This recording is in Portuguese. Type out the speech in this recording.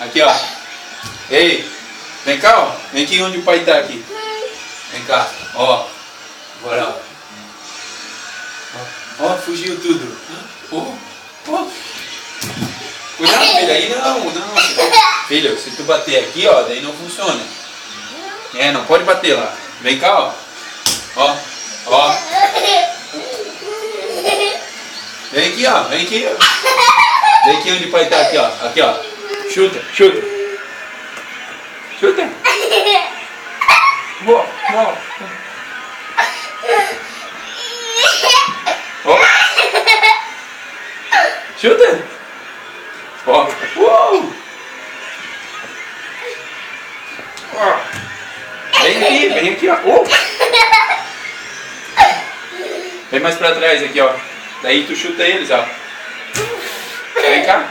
Aqui, ó. Ei, vem cá, ó. Vem aqui onde o pai tá aqui. Vem cá, ó. Bora, ó. Ó, fugiu tudo. Ó. Cuidado, filho, aí não. Filho, se tu bater aqui, ó, daí não funciona. É, não pode bater lá. Vem cá, ó. Ó. Vem aqui, ó. Vem aqui. Vem aqui onde o pai tá, aqui, ó. Aqui, ó. Chuta. Ó. Chuta. Ó. Uou. Ó. Vem aqui, ó. Vem mais pra trás aqui, ó. Daí tu chuta eles, ó. Vem cá.